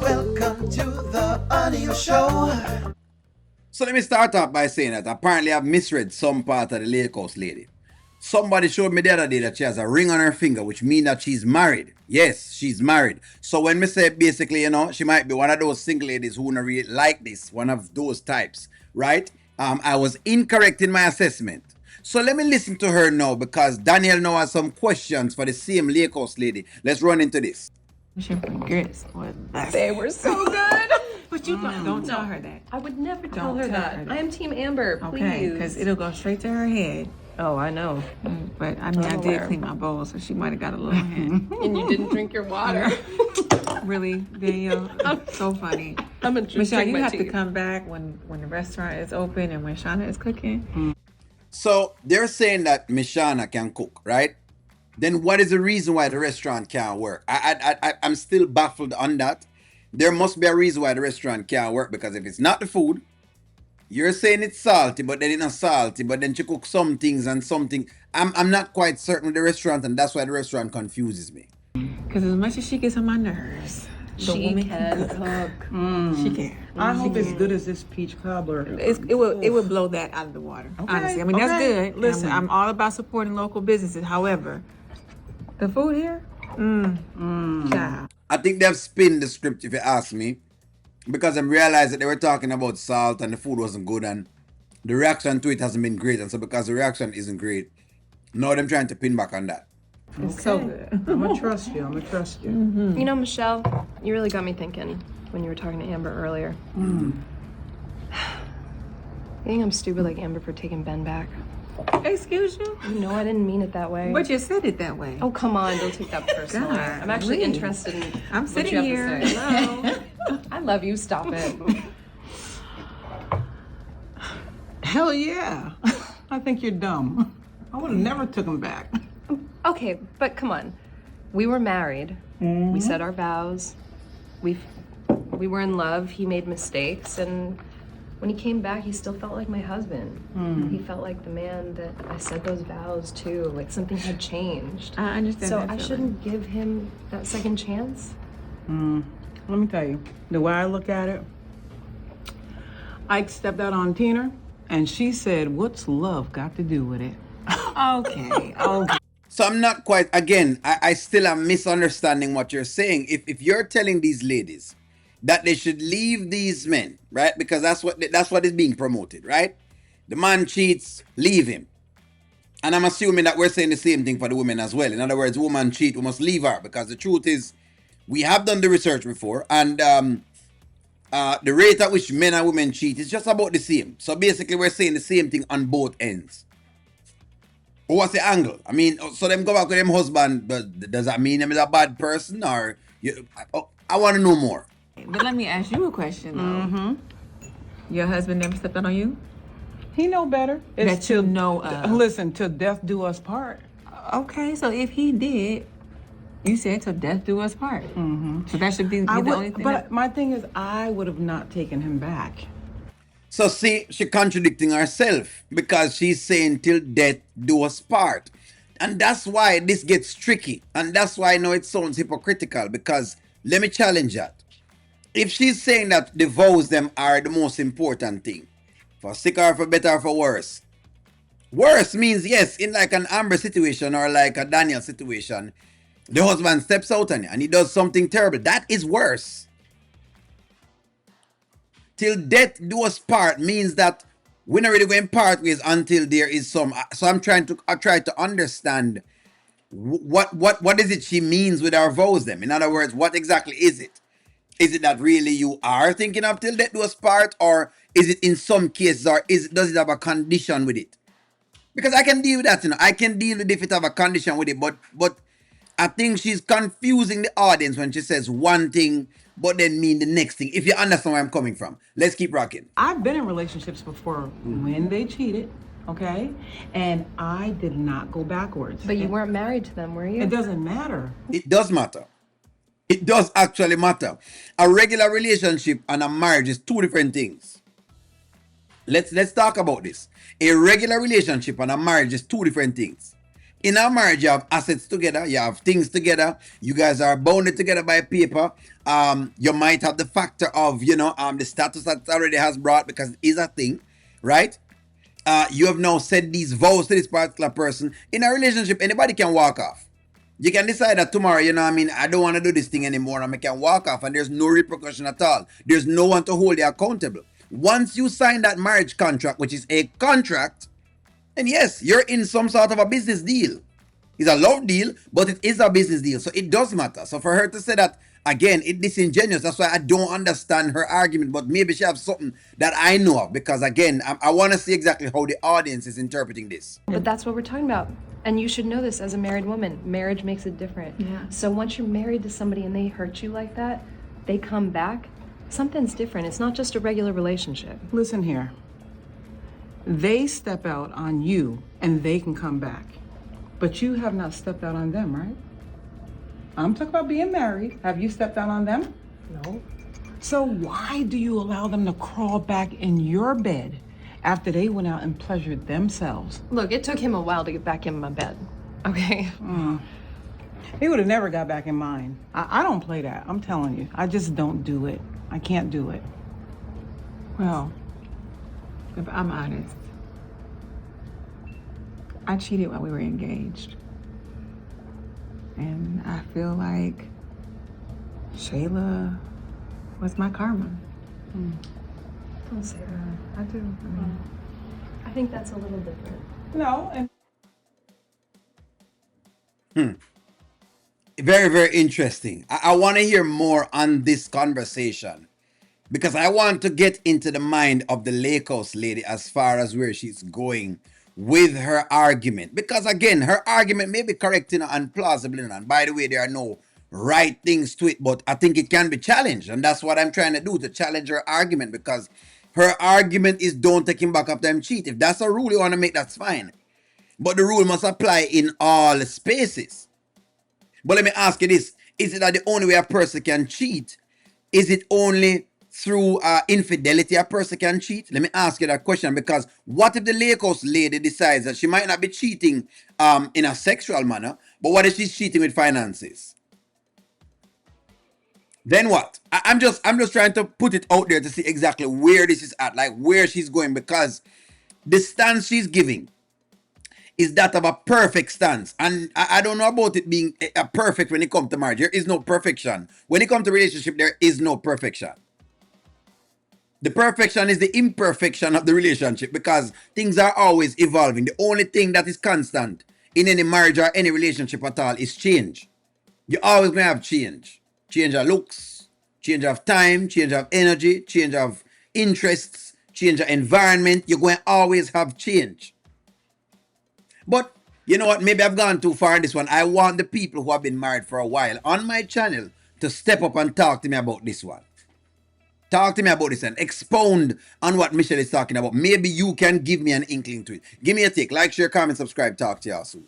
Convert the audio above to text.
Welcome to the audio show. So let me start off by saying that apparently I've misread some part of the Lake House lady. Somebody showed me the other day that she has a ring on her finger, which means that she's married. Yes, she's married. So when me say basically, she might be one of those single ladies who don't really like this, one of those types, right? I was incorrect in my assessment. So let me listen to her now because Danielle now has some questions for the same Lake House lady. Let's run into this. Grits were best. They were so good. But you don't tell her that. I would never tell Don't her tell that. her that. I am Team Amber, please. Okay, because it'll go straight to her head. Oh, I know. But I mean, I I'm did aware. clean my bowl, so she might have got a little hint. And you didn't drink your water. Really, Danielle? So funny. I'm gonna Michelle, drink you my have tea. to come back when the restaurant is open and when Shauna is cooking. So they're saying that Mishana can cook, right? Then what is the reason why the restaurant can't work? I'm still baffled on that. There must be a reason why the restaurant can't work because if it's not the food, you're saying it's salty, but then it's not salty, but then she cooks some things and something. I'm not quite certain with the restaurant, and that's why the restaurant confuses me. Because as much as she gets on my nerves, the She woman can cook. She can. I hope it's good as this peach cobbler. It would blow that out of the water. Okay, Honestly, I mean that's okay. good. Listen. I'm all about supporting local businesses. However, the food here, child. I think they've spin the script, if you ask me, because I realized that they were talking about salt and the food wasn't good, and the reaction to it hasn't been great. And so, because the reaction isn't great, now they're trying to pin back on that. It's so good. I'm gonna trust you. I'm gonna trust you. You know, Michelle, you really got me thinking when you were talking to Amber earlier. You think I'm stupid like Amber for taking Ben back? Excuse you? You know I didn't mean it that way. But you said it that way. Oh, come on, don't take that personally. God, I'm actually please. interested in I'm what sitting you here. have to say. Hello. I love you, stop it. Hell yeah. I think you're dumb. I would have never took him back. Okay, but come on. We were married. We said our vows. We were in love. He made mistakes, and when he came back, he still felt like my husband. He felt like the man that I said those vows to. Like something had changed. I understand So that I feeling. shouldn't give him that second chance. Let me tell you, the way I look at it, Ike stepped out on Tina, and she said, "What's love got to do with it?" Okay. So I'm not quite, again, I still am misunderstanding what you're saying. If you're telling these ladies that they should leave these men, right? Because that's what is being promoted, right? The man cheats, leave him. And I'm assuming that we're saying the same thing for the women as well. In other words, woman cheat, we must leave her, because the truth is, we have done the research before, and the rate at which men and women cheat is just about the same. So basically, we're saying the same thing on both ends. What's the angle? I mean, so them go back with them husband, but does that mean them is a bad person, or I want to know more. But let me ask you a question though. Your husband never stepped out on you? He know better. That you know of. Listen, till death do us part. Okay, so if he did, you said till death do us part. So that should be the only thing. But my thing is, I would have not taken him back. So see, she's contradicting herself because she's saying till death do us part. And that's why this gets tricky. And that's why I know it sounds hypocritical, because let me challenge that. If she's saying that the vows them are the most important thing, for sicker or for better or for worse. Worse means yes, in like an Amber situation or like a Danielle situation, the husband steps out on you and he does something terrible. That is worse. Till death do us part means that we're not really going part ways until there is some. So I try to understand what is it she means with our vows them. In other words, what exactly is it? Is it that really you are thinking of till death do us part, or is it in some cases, or does it have a condition with it? Because I can deal with that, I can deal with if it have a condition with it, but I think she's confusing the audience when she says one thing but then mean the next thing. If you understand where I'm coming from, let's keep rocking. I've been in relationships before when they cheated, okay? And I did not go backwards. But you weren't married to them, were you? It doesn't matter. It does matter. It does actually matter. A regular relationship and a marriage is two different things. Let's talk about this. A regular relationship and a marriage is two different things. In a marriage, you have assets together, you have things together, you guys are bounded together by paper. You might have the factor of, the status that already has brought, because it is a thing, right? You have now said these vows to this particular person. In a relationship, anybody can walk off. You can decide that tomorrow, I don't want to do this thing anymore, and I can walk off, and there's no repercussion at all. There's no one to hold you accountable. Once you sign that marriage contract, which is a contract, and yes, you're in some sort of a business deal. It's a love deal, but it is a business deal, so it does matter. So for her to say that, again, it's disingenuous. That's why I don't understand her argument, but maybe she has something that I know of, because again, I want to see exactly how the audience is interpreting this. But that's what we're talking about. And you should know this as a married woman. Marriage makes it different. Yeah. So once you're married to somebody and they hurt you like that, they come back, something's different. It's not just a regular relationship. Listen here. They step out on you and they can come back. But you have not stepped out on them, right? I'm talking about being married. Have you stepped out on them? No. So why do you allow them to crawl back in your bed after they went out and pleasured themselves? Look, it took him a while to get back in my bed. Okay? He would have never got back in mine. I don't play that. I'm telling you. I just don't do it. I can't do it. Well, if I'm honest, I cheated while we were engaged. And I feel like Shayla was my karma. Don't say that. I do. I think that's a little different. No, and Very, very interesting. I want to hear more on this conversation, because I want to get into the mind of the Lake House lady as far as where she's going with her argument. Because again, her argument may be correct and plausible, and by the way, there are no right things to it, but I think it can be challenged, and that's what I'm trying to do, to challenge her argument, because her argument is don't take him back after him cheat. If that's a rule you want to make, that's fine, but the rule must apply in all spaces. But let me ask you this. Is it that the only way a person can cheat? Is it only through infidelity a person can cheat? Let me ask you that question, because what if the Lake House lady decides that she might not be cheating in a sexual manner, but what if she's cheating with finances? Then what? I'm just trying to put it out there to see exactly where this is at, like where she's going, because the stance she's giving is that of a perfect stance. And I don't know about it being a perfect when it comes to marriage. There is no perfection. When it comes to relationship, there is no perfection. The perfection is the imperfection of the relationship, because things are always evolving. The only thing that is constant in any marriage or any relationship at all is change. You're always going to have change. Change of looks, change of time, change of energy, change of interests, change of environment. You're going to always have change. But you know what? Maybe I've gone too far in this one. I want the people who have been married for a while on my channel to step up and talk to me about this one. Talk to me about this and expound on what Michelle is talking about. Maybe you can give me an inkling to it. Give me a take. Like, share, comment, subscribe. Talk to y'all soon.